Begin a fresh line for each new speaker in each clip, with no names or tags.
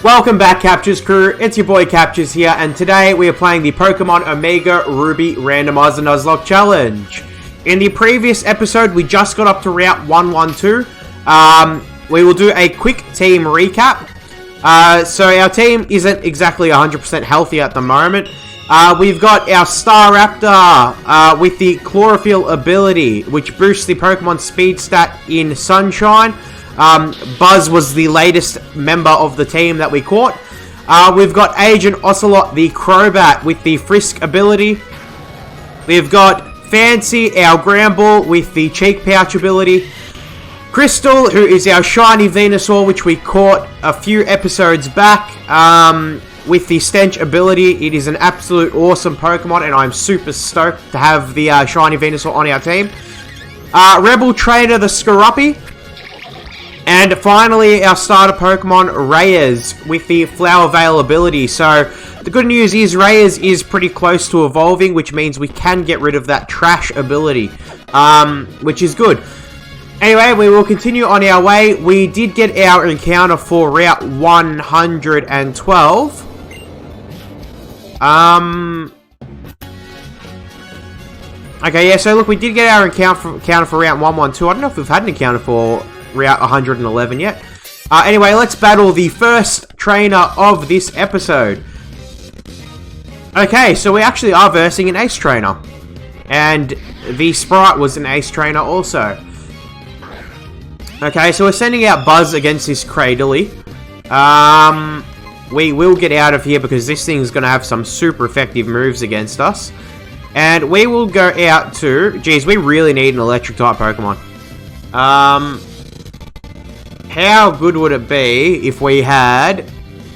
Welcome back, Capturez crew. It's your boy Capturez here, and today we are playing the Pokemon Omega Ruby Randomizer Nuzlocke Challenge. In the previous episode, we just got up to Route 112. We will do a quick team recap. So our team isn't exactly 100% healthy at the moment. We've got our Staraptor with the Chlorophyll ability, which boosts the Pokemon speed stat in Sunshine. Buzz was the latest member of the team that we caught. We've got Agent Ocelot, the Crobat, with the Frisk ability. We've got Fancy, our Gramble, with the Cheek Pouch ability. Crystal, who is our Shiny Venusaur, which we caught a few episodes back, with the Stench ability. It is an absolute awesome Pokemon, and I'm super stoked to have the Shiny Venusaur on our team. Rebel Trainer, the Skorupi. And finally, our starter Pokemon, Reyes, with the Flower Veil ability. So, the good news is Reyes is pretty close to evolving, which means we can get rid of that Trash ability, which is good. Anyway, we will continue on our way. We did get our encounter for Route 112. Okay, yeah, so look, we did get our encounter for Route 112. I don't know if we've had an encounter for Route 111 yet. Anyway, let's battle the first trainer of this episode. Okay, so we actually are versing an Ace Trainer. And the Sprite was an Ace Trainer also. Okay, so we're sending out Buzz against this Cradily. We will get out of here because this thing's going to have some super effective moves against us. And we will go out to... Geez, we really need an Electric type Pokemon. How good would it be if we had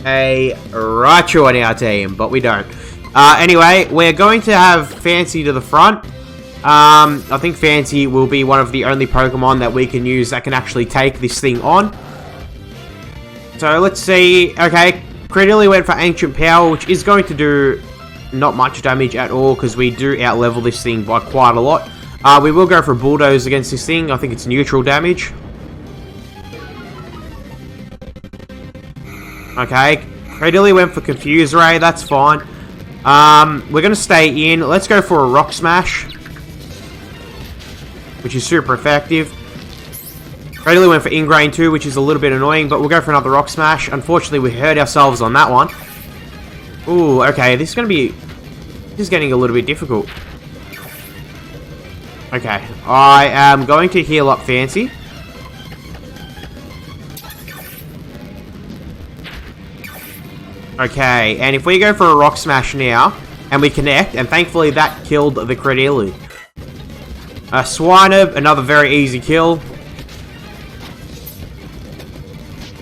a Raichu on our team? But we don't. Anyway, we're going to have Fancy to the front. I think Fancy will be one of the only Pokemon that we can use that can actually take this thing on. So let's see. Okay, Cradily went for Ancient Power, which is going to do not much damage at all because we do outlevel this thing by quite a lot. We will go for Bulldoze against this thing. I think it's neutral damage. Okay, Cradily went for Confuse Ray, that's fine. We're going to stay in. Let's go for a Rock Smash, which is super effective. Cradily went for Ingrain too, which is a little bit annoying, but we'll go for another Rock Smash. Unfortunately, we hurt ourselves on that one. Ooh, okay, this is getting a little bit difficult. Okay, I am going to heal up Fancy. Okay, and if we go for a Rock Smash now, and we connect, and thankfully that killed the Cradily. Swinub, another very easy kill.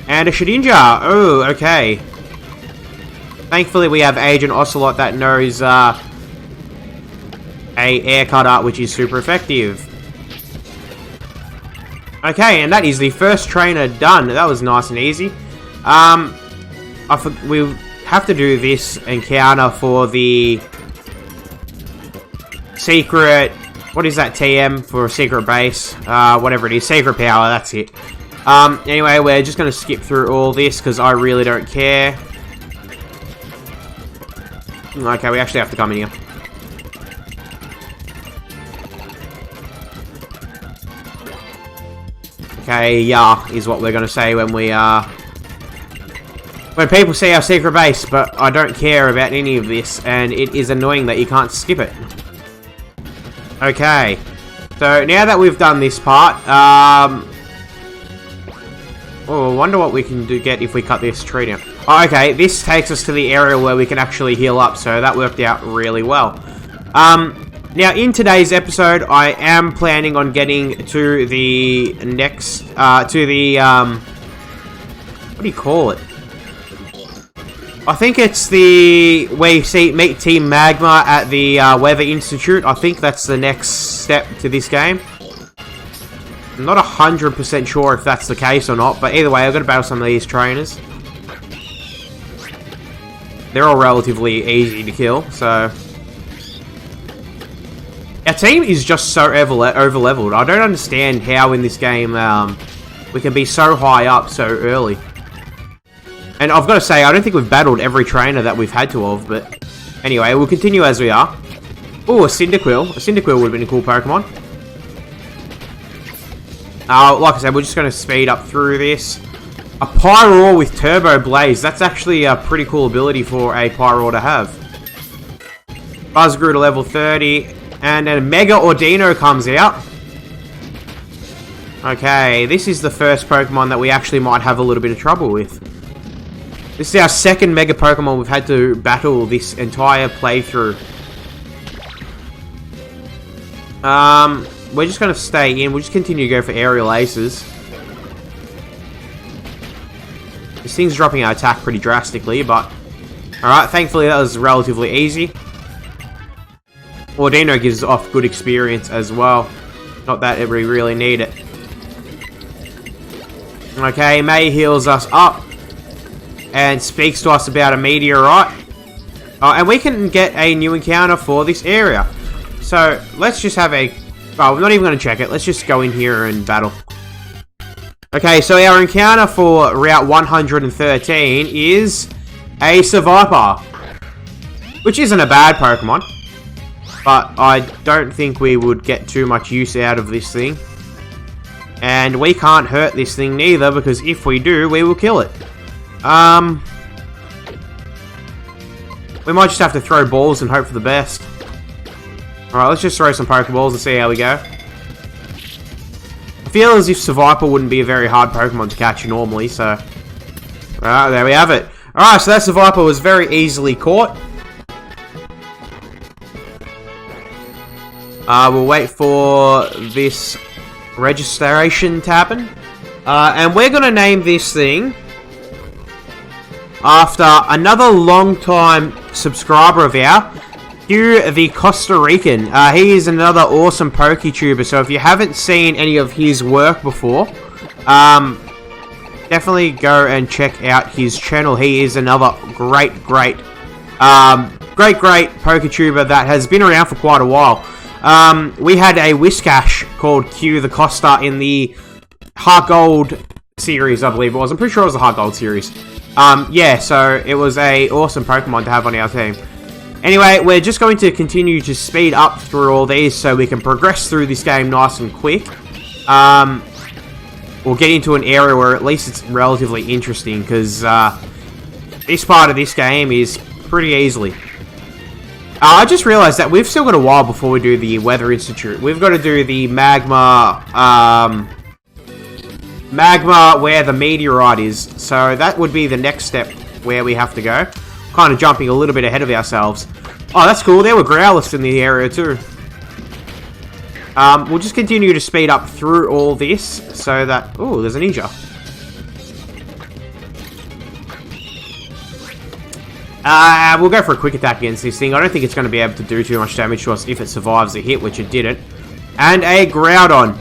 And a Shedinja. Oh, okay. Thankfully we have Agent Ocelot that knows a Air Cutter, which is super effective. Okay, and that is the first trainer done. That was nice and easy. We have to do this encounter for the secret... What is that, TM for a secret base? Whatever it is. Secret power, that's it. Anyway, we're just going to skip through all this because I really don't care. Okay, we actually have to come in here. Okay, yeah, is what we're going to say when we, when people see our secret base, but I don't care about any of this, and it is annoying that you can't skip it. Okay, so now that we've done this part, oh, I wonder what we can get if we cut this tree down. Oh, okay, this takes us to the area where we can actually heal up, so that worked out really well. Now, in today's episode, I am planning on getting to the next, what do you call it? I think it's we meet Team MAGMA at the Weather Institute. I think that's the next step to this game. I'm not 100% sure if that's the case or not, but either way, I've got to battle some of these trainers. They're all relatively easy to kill, so... Our team is just so over-leveled. I don't understand how in this game we can be so high up so early. And I've got to say, I don't think we've battled every trainer that we've had to of, but anyway, we'll continue as we are. Oh, a Cyndaquil. A Cyndaquil would have been a cool Pokemon. Like I said, we're just going to speed up through this. A Pyroar with Turbo Blaze. That's actually a pretty cool ability for a Pyroar to have. Buzzgrew to level 30. And then Mega Ordino comes out. Okay, this is the first Pokemon that we actually might have a little bit of trouble with. This is our second Mega Pokemon we've had to battle this entire playthrough. We're just going to stay in. We'll just continue to go for Aerial Aces. This thing's dropping our attack pretty drastically, but... Alright, thankfully that was relatively easy. Ordino gives off good experience as well. Not that we really need it. Okay, May heals us up. And speaks to us about a meteorite. And we can get a new encounter for this area. So, let's just have a... Oh, we're not even going to check it. Let's just go in here and battle. Okay, so our encounter for Route 113 is a Seviper. Which isn't a bad Pokemon. But I don't think we would get too much use out of this thing. And we can't hurt this thing neither, because if we do, we will kill it. We might just have to throw balls and hope for the best. Alright, let's just throw some Pokeballs and see how we go. I feel as if Seviper wouldn't be a very hard Pokemon to catch normally, so... Alright, there we have it. Alright, so that Seviper was very easily caught. We'll wait for this registration to happen. And we're going to name this thing after another long-time subscriber of ours, Hugh the Costa Rican. He is another awesome PokeTuber, so if you haven't seen any of his work before, definitely go and check out his channel. He is another great PokeTuber that has been around for quite a while. We had a Whiscash called Q the Costa in the Heart Gold series, I believe it was. I'm pretty sure it was the Heart Gold series. Yeah, so it was a awesome Pokemon to have on our team. Anyway, we're just going to continue to speed up through all these so we can progress through this game nice and quick. We'll get into an area where at least it's relatively interesting, because this part of this game is pretty easily. I just realized that we've still got a while before we do the Weather Institute. We've got to do the Magma, Magma where the meteorite is. So that would be the next step where we have to go. Kind of jumping a little bit ahead of ourselves. Oh, that's cool. There were Growlers in the area too. We'll just continue to speed up through all this so that... Oh, there's a Ninja. We'll go for a quick attack against this thing. I don't think it's going to be able to do too much damage to us if it survives the hit, which it didn't. And a Groudon.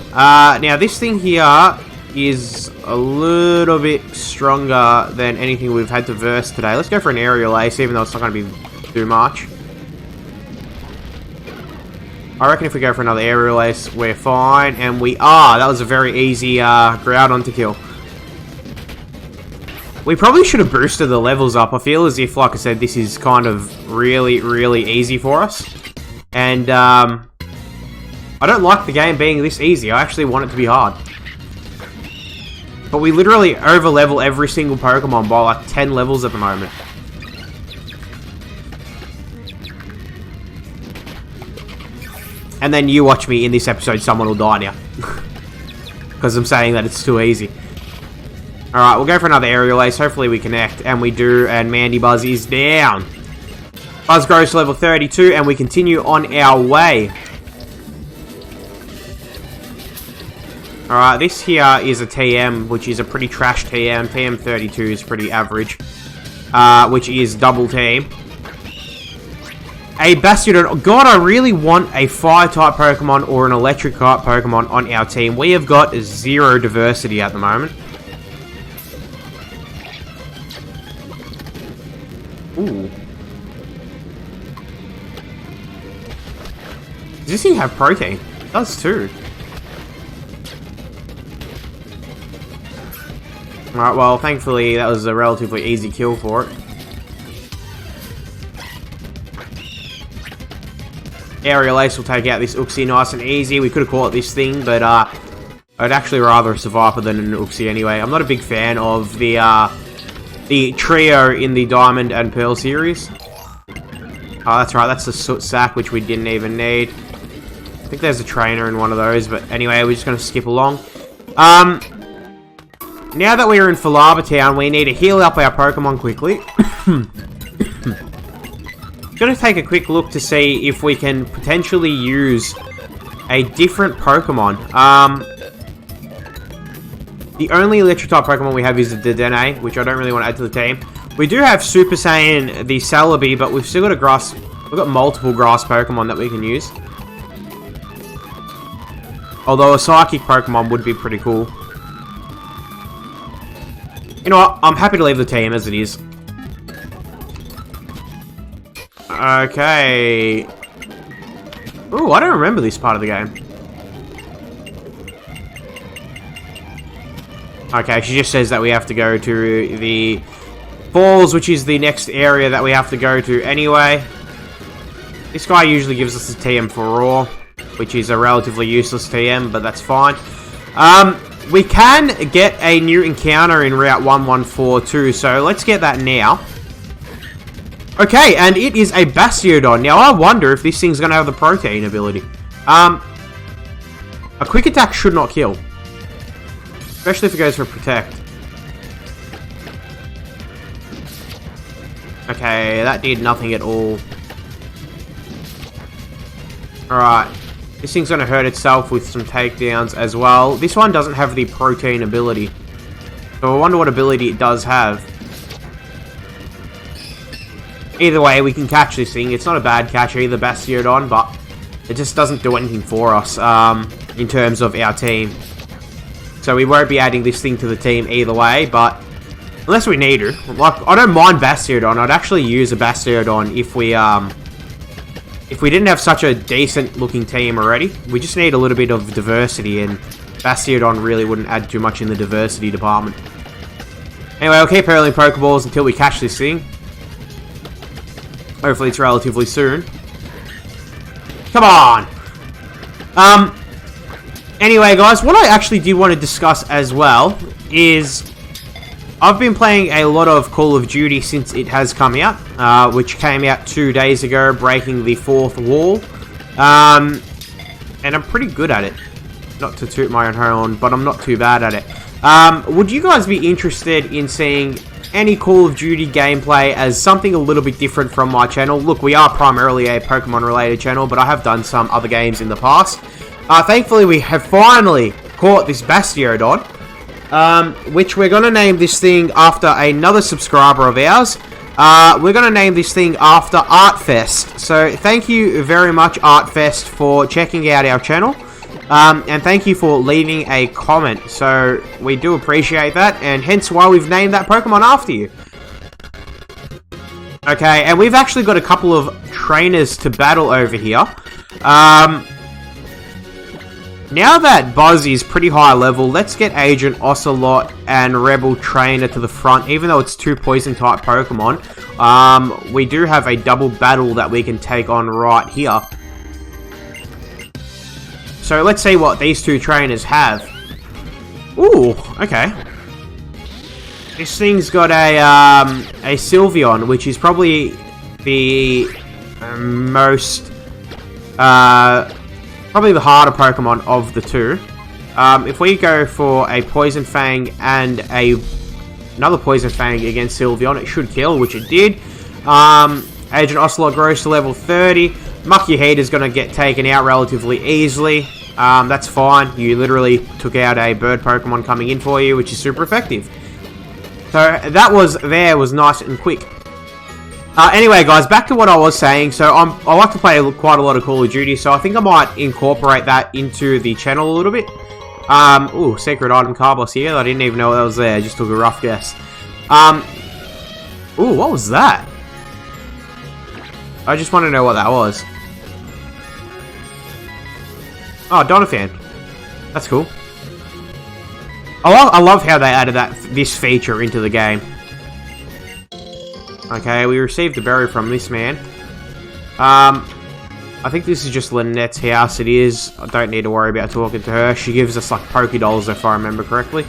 Now, this thing here is a little bit stronger than anything we've had to verse today. Let's go for an Aerial Ace, even though it's not going to be too much. I reckon if we go for another Aerial Ace, we're fine. And we are. That was a very easy Groudon to kill. We probably should have boosted the levels up. I feel as if, like I said, this is kind of really easy for us. And I don't like the game being this easy. I actually want it to be hard. But we literally over-level every single Pokemon by like 10 levels at the moment. And then you watch me in this episode, someone will die now. Because I'm saying that it's too easy. Alright, we'll go for another Aerial Ace. Hopefully we connect. And we do, and Mandibuzz is down. Buzz grows to level 32, and we continue on our way. Alright, this here is a TM, which is a pretty trash TM. TM32 is pretty average. Which is double team. A Bastiodon. God, I really want a Fire-type Pokemon or an Electric-type Pokemon on our team. We have got zero diversity at the moment. Ooh. Does this thing have protein? It does too. Alright, well, thankfully that was a relatively easy kill for it. Aerial Ace will take out this Uxie nice and easy. We could have caught this thing, but I'd actually rather a Survivor than an Uxie anyway. I'm not a big fan of the trio in the Diamond and Pearl series. Oh, that's right, that's the Soot Sack, which we didn't even need. I think there's a trainer in one of those, but anyway, we're just going to skip along. Now that we're in Falaba Town, we need to heal up our Pokemon quickly. Going to take a quick look to see if we can potentially use a different Pokemon. The only Electric-type Pokemon we have is the Dedenne, which I don't really want to add to the team. We do have Super Saiyan the Celebi, but we've still got a grass. We've got multiple grass Pokemon that we can use. Although a Psychic Pokemon would be pretty cool. You know what? I'm happy to leave the team as it is. Okay. Ooh, I don't remember this part of the game. Okay, she just says that we have to go to the Falls, which is the next area that we have to go to anyway. This guy usually gives us a TM for Raw, which is a relatively useless TM, but that's fine. We can get a new encounter in Route 1142, so let's get that now. Okay, and it is a Bastiodon. Now, I wonder if this thing's going to have the Protein ability. A Quick Attack should not kill. Especially if it goes for Protect. Okay, that did nothing at all. Alright. This thing's going to hurt itself with some takedowns as well. This one doesn't have the Protein ability. So I wonder what ability it does have. Either way, we can catch this thing. It's not a bad catch either, Bastiodon, but it just doesn't do anything for us in terms of our team. So we won't be adding this thing to the team either way, but unless we need her. Like, I don't mind Bastiodon. I'd actually use a Bastiodon if we didn't have such a decent looking team already. We just need a little bit of diversity, and Bastiodon really wouldn't add too much in the diversity department. Anyway, I'll keep hurling Pokeballs until we catch this thing. Hopefully it's relatively soon. Come on! Anyway, guys, what I actually did want to discuss as well is I've been playing a lot of Call of Duty since it has come out, which came out 2 days ago, breaking the 4th wall. And I'm pretty good at it. Not to toot my own horn, but I'm not too bad at it. Would you guys be interested in seeing any Call of Duty gameplay as something a little bit different from my channel? Look, we are primarily a Pokemon related channel, but I have done some other games in the past. Thankfully, we have finally caught this Bastiodon, which we're going to name this thing after another subscriber of ours. We're going to name this thing after Artfest. So thank you very much, Artfest, for checking out our channel. And thank you for leaving a comment. So we do appreciate that, and hence why we've named that Pokemon after you. Okay, and we've actually got a couple of trainers to battle over here. Now that Buzz is pretty high level, let's get Agent Ocelot and Rebel Trainer to the front. Even though it's 2 Poison-type Pokemon, we do have a double battle that we can take on right here. So let's see what these 2 trainers have. Ooh, okay. This thing's got a Sylveon, which is probably the most... probably the harder Pokemon of the 2. If we go for a Poison Fang and another Poison Fang against Sylveon, it should kill, which it did. Agent Ocelot grows to level 30. Mucky Heat is going to get taken out relatively easily. That's fine. You literally took out a bird Pokemon coming in for you, which is super effective. So that was nice and quick. Anyway, guys, back to what I was saying. So I like to play quite a lot of Call of Duty, so I think I might incorporate that into the channel a little bit. Ooh, secret item Carbos here. I didn't even know that was there. I just took a rough guess. Ooh, what was that? I just want to know what that was. Oh, Doniphan. That's cool. I love how they added this feature into the game. Okay, we received a berry from this man. I think this is just Lynette's house. It is. I don't need to worry about talking to her. She gives us like Pokédolls if I remember correctly.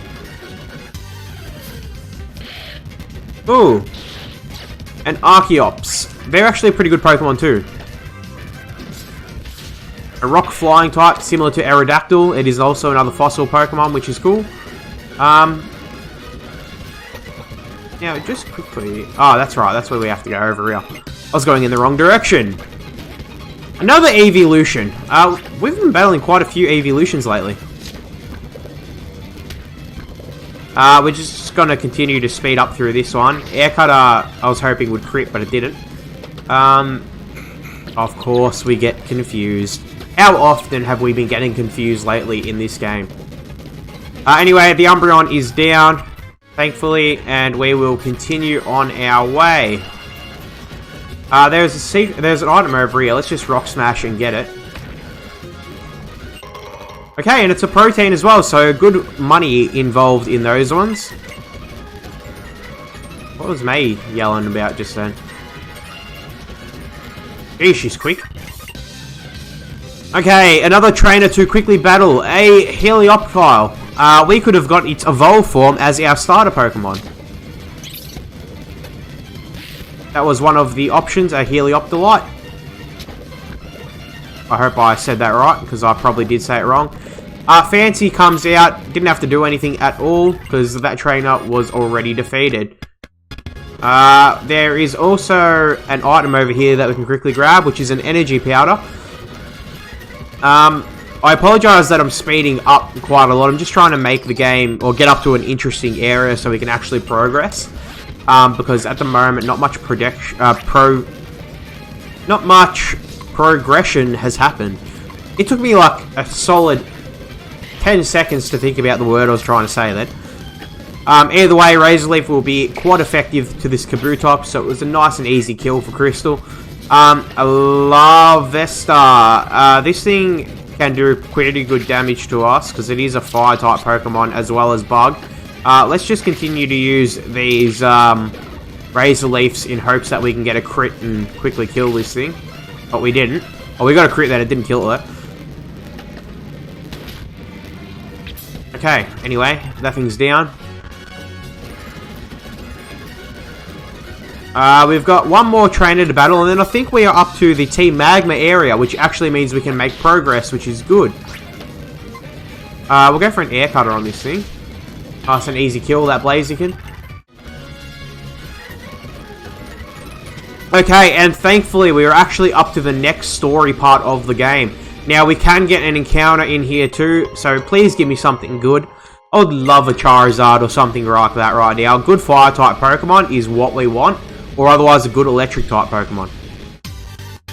Ooh. And Archeops. They're actually a pretty good Pokemon too. A rock flying type similar to Aerodactyl. It is also another fossil Pokemon, which is cool. Now, just quickly... Oh, that's right. That's where we have to go, over here. I was going in the wrong direction. Another evolution. We've been battling quite a few evolutions lately. We're just going to continue to speed up through this one. Air Cutter, I was hoping would crit, but it didn't. Of course, we get confused. How often have we been getting confused lately in this game? Anyway, the Umbreon is down, thankfully, and we will continue on our way. There's an item over here. Let's just Rock Smash and get it. Okay, and it's a protein as well, so good money involved in those ones. What was May yelling about just then? Geez, she's quick. Okay, another trainer to quickly battle. A Helioptile. We could have got its evolved form as our starter Pokemon. That was one of the options, a Helioptile. I hope I said that right, because I probably did say it wrong. Fancy comes out, didn't have to do anything at all, because that trainer was already defeated. There is also an item over here that we can quickly grab, which is an energy powder. I apologize that I'm speeding up quite a lot. I'm just trying to make the game, or get up to an interesting area so we can actually progress. Because at the moment, not much progression has happened. It took me like a solid 10 seconds to think about the word I was trying to say then. Either way, Razor Leaf will be quite effective to this Kabutops, so it was a nice and easy kill for Crystal. Larvesta. This thing can do pretty good damage to us, because it is a Fire-type Pokemon as well as Bug. Let's just continue to use these Razor Leafs in hopes that we can get a crit and quickly kill this thing. But we didn't. Oh, we got a crit that it didn't kill it. Okay, anyway, that thing's down. We've got one more trainer to battle, and then I think we are up to the Team Magma area, which actually means we can make progress, which is good. We'll go for an Air Cutter on this thing. Oh, it's an easy kill, that Blaziken. Okay, and thankfully we are actually up to the next story part of the game. Now, we can get an encounter in here too, so please give me something good. I would love a Charizard or something like that right now. A good Fire-type Pokemon is what we want, or otherwise a good Electric-type Pokemon.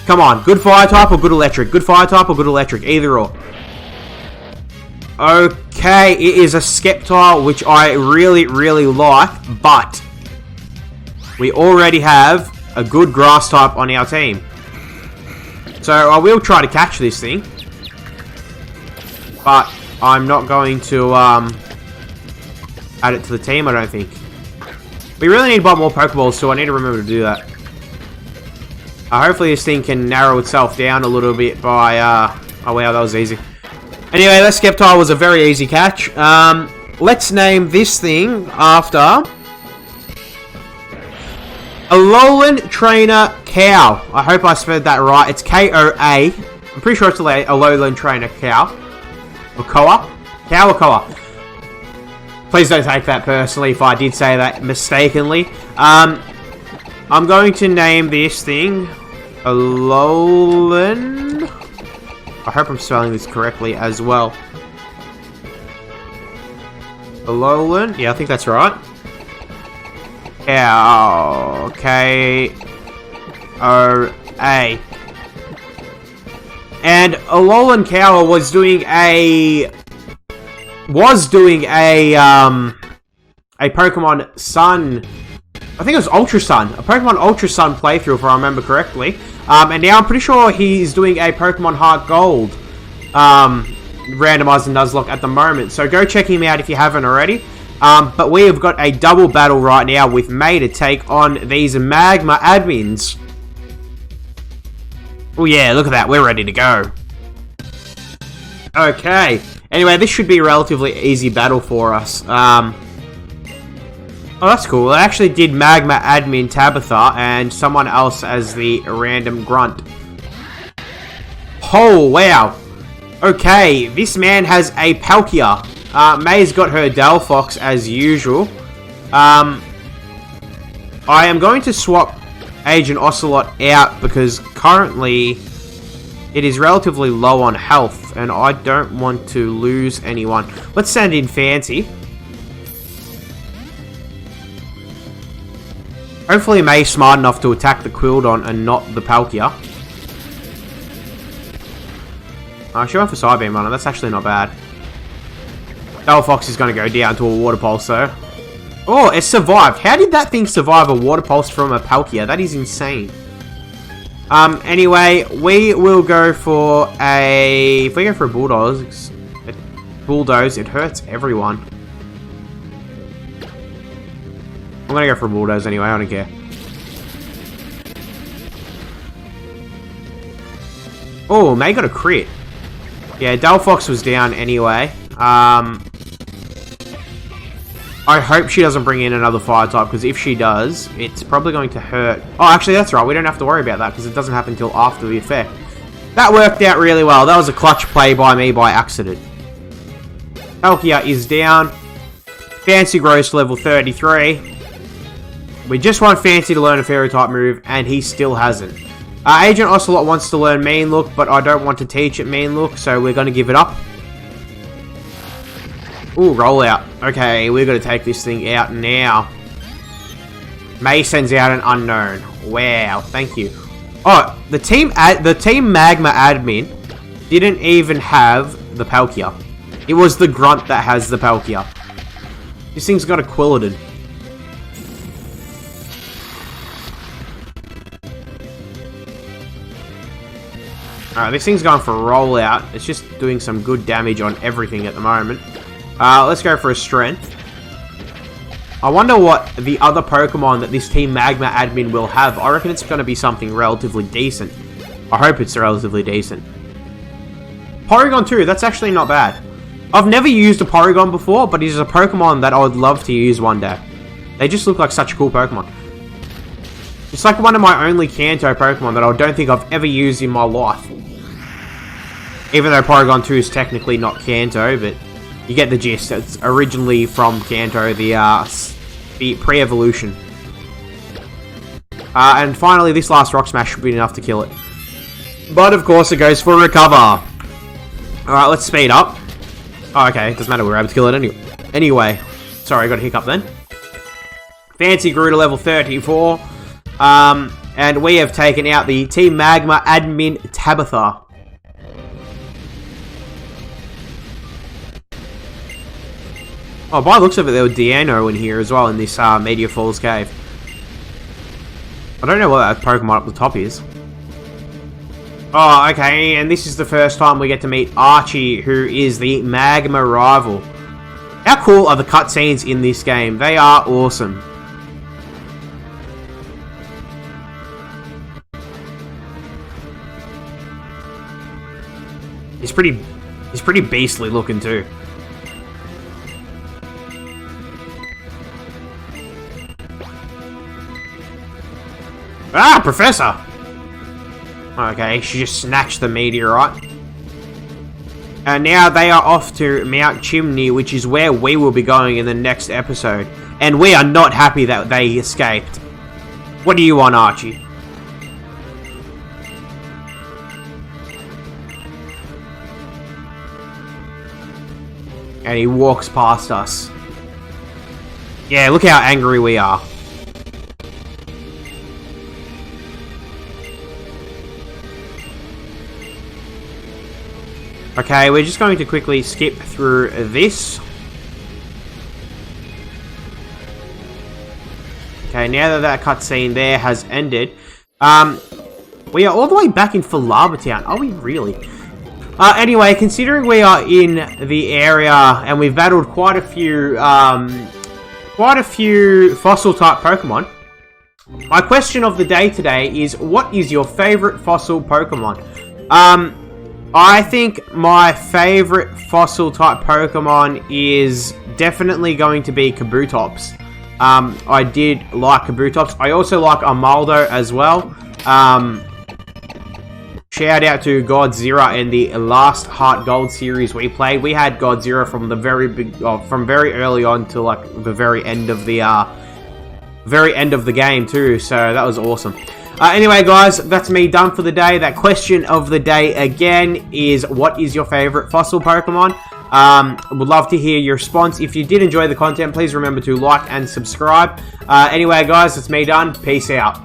Come on, good Fire-type or good Electric? Good Fire-type or good Electric? Either or. Okay, it is a Sceptile, which I really, really like, but we already have a good Grass type on our team. So I will try to catch this thing, but I'm not going to add it to the team, I don't think. We really need to buy more Pokeballs, so I need to remember to do that. Hopefully this thing can narrow itself down a little bit by... oh wow, that was easy. Anyway, that Sceptile was a very easy catch. Let's name this thing after... Alolan Trainer Cow. I hope I spelled that right. It's K-O-A. I'm pretty sure it's Alolan Trainer Cow. Or Koa? Cow or Koa? Please don't take that personally if I did say that mistakenly. I'm going to name this thing Alolan. I hope I'm spelling this correctly as well. Alolan. Yeah, I think that's right. Cow. K-O-A. And Alolan Cow was doing a Pokemon Sun, I think it was Ultra Sun, a Pokemon Ultra Sun playthrough if I remember correctly. And now I'm pretty sure he's doing a Pokemon Heart Gold Randomizer Nuzlocke at the moment. So go check him out if you haven't already. But we have got a double battle right now with May to take on these MAGMA admins. Oh yeah, look at that. We're ready to go. Okay. Anyway, this should be a relatively easy battle for us. Oh, that's cool. I actually did MAGMA admin Tabitha and someone else as the random grunt. Oh, wow. Okay, this man has a Palkia. May's got her Delphox as usual. I am going to swap Agent Ocelot out because currently it is relatively low on health and I don't want to lose anyone. Let's send in Fancy. Hopefully May's smart enough to attack the Quildon and not the Palkia. She went for Psybeam on it. That's actually not bad. Delphox is going to go down to a Water Pulse though. Oh, it survived. How did that thing survive a Water Pulse from a Palkia? That is insane. Anyway, we will go for a... If we go for a Bulldoze, it hurts everyone. I'm going to go for a Bulldoze anyway, I don't care. Oh, May got a crit. Yeah, Delphox was down anyway. I hope she doesn't bring in another fire type, because if she does, it's probably going to hurt. Oh, actually, that's right. We don't have to worry about that, because it doesn't happen until after the effect. That worked out really well. That was a clutch play by me by accident. Palkia is down. Fancy grows to level 33. We just want Fancy to learn a fairy type move, and he still hasn't. Agent Ocelot wants to learn Mean Look, but I don't want to teach it Mean Look, so we're going to give it up. Ooh, roll out. Okay, we're going to take this thing out now. May sends out an unknown. Wow, thank you. Oh, the team MAGMA admin didn't even have the Palkia. It was the grunt that has the Palkia. This thing's got a Quilladin. Alright, this thing's going for a rollout. It's just doing some good damage on everything at the moment. Let's go for a strength. I wonder what the other Pokemon that this Team MAGMA admin will have. I reckon it's going to be something relatively decent. I hope it's relatively decent. Porygon 2, that's actually not bad. I've never used a Porygon before, but it is a Pokemon that I would love to use one day. They just look like such cool Pokemon. It's like one of my only Kanto Pokemon that I don't think I've ever used in my life. Even though Porygon 2 is technically not Kanto, but you get the gist. It's originally from Kanto, the pre-evolution. And finally, this last Rock Smash should be enough to kill it. But of course, it goes for Recover. Alright, let's speed up. Oh, okay, it doesn't matter, we're able to kill it anyway. Sorry, I got a hiccup then. Fancy grew to level 34. And we have taken out the Team MAGMA admin Tabitha. Oh, by the looks of it, there was Deano in here as well in this Meteor Falls cave. I don't know what that Pokemon up the top is. Oh, okay, and this is the first time we get to meet Archie, who is the MAGMA rival. How cool are the cutscenes in this game? They are awesome. He's pretty beastly looking too. Ah, Professor! Okay, she just snatched the meteorite. And now they are off to Mount Chimney, which is where we will be going in the next episode. And we are not happy that they escaped. What do you want, Archie? And he walks past us. Yeah, look how angry we are. Okay, we're just going to quickly skip through this. Okay, now that cutscene there has ended, we are all the way back in Falaba Town. Are we really? Anyway, considering we are in the area and we've battled quite a few fossil type Pokemon, my question of the day today is, what is your favorite fossil Pokemon? I think my favorite fossil type Pokemon is definitely going to be Kabutops. I did like Kabutops. I also like Amaldo as well. Shout out to Godzilla in the last Heart Gold series we played. We had Godzilla from the from very early on to like the very end of the game too. So that was awesome. Anyway, guys, that's me done for the day. That question of the day again is, what is your favorite fossil Pokemon? Would love to hear your response. If you did enjoy the content, please remember to like and subscribe. Anyway, guys, it's me done. Peace out.